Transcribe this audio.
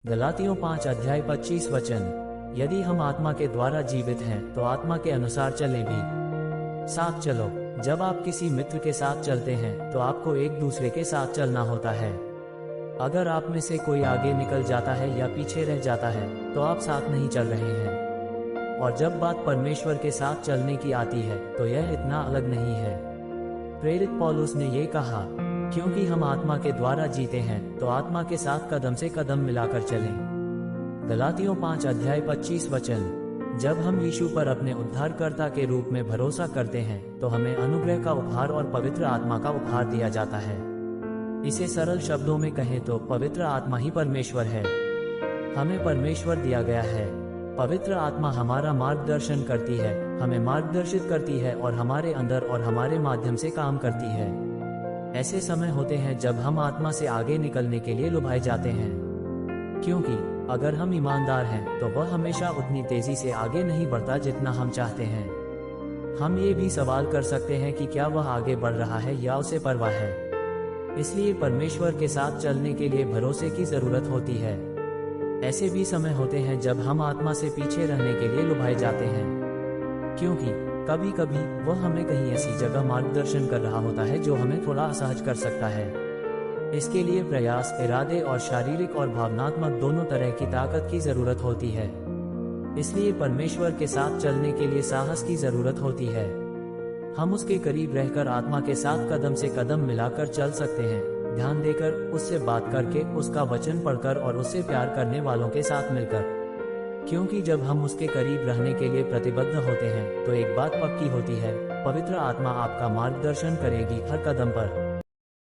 गलातियों 5 अध्याय 25 वचन। यदि हम आत्मा के द्वारा जीवित हैं तो आत्मा के अनुसार चलें भी। साथ चलो। जब आप किसी मित्र के साथ चलते हैं तो आपको एक दूसरे के साथ चलना होता है। अगर आप में से कोई आगे निकल जाता है या पीछे रह जाता है तो आप साथ नहीं चल रहे हैं। और जब बात परमेश्वर के साथ चलने की आती है तो यह इतना अलग नहीं है। प्रेरित पौलुस ने ये कहा, क्योंकि हम आत्मा के द्वारा जीते हैं तो आत्मा के साथ कदम से कदम मिलाकर चलें। गलातियों 5 अध्याय 25 वचन। जब हम यीशु पर अपने उद्धारकर्ता के रूप में भरोसा करते हैं तो हमें अनुग्रह का उपहार और पवित्र आत्मा का उपहार दिया जाता है। इसे सरल शब्दों में कहें तो पवित्र आत्मा ही परमेश्वर है। हमें परमेश्वर दिया गया है। पवित्र आत्मा हमारा मार्गदर्शन करती है, हमें मार्गदर्शित करती है और हमारे अंदर और हमारे माध्यम से काम करती है। ऐसे समय होते हैं जब हम आत्मा से आगे निकलने के लिए लुभाए जाते हैं, क्योंकि अगर हम ईमानदार हैं तो वह हमेशा उतनी तेजी से आगे नहीं बढ़ता जितना हम चाहते हैं। हम ये भी सवाल कर सकते हैं कि क्या वह आगे बढ़ रहा है या उसे परवाह है। इसलिए परमेश्वर के साथ चलने के लिए भरोसे की जरूरत होती है। ऐसे भी समय होते हैं जब हम आत्मा से पीछे रहने के लिए लुभाए जाते हैं, क्योंकि कभी कभी वह हमें कहीं ऐसी जगह मार्गदर्शन कर रहा होता है जो हमें थोड़ा असहज कर सकता है। इसके लिए प्रयास, इरादे और शारीरिक और भावनात्मक दोनों तरह की ताकत की जरूरत होती है। इसलिए परमेश्वर के साथ चलने के लिए साहस की जरूरत होती है। हम उसके करीब रहकर आत्मा के साथ कदम से कदम मिलाकर चल सकते हैं, ध्यान देकर, उससे बात करके, उसका वचन पढ़कर और उससे प्यार करने वालों के साथ मिलकर। क्योंकि जब हम उसके करीब रहने के लिए प्रतिबद्ध होते हैं तो एक बात पक्की होती है, पवित्र आत्मा आपका मार्गदर्शन करेगी हर कदम पर।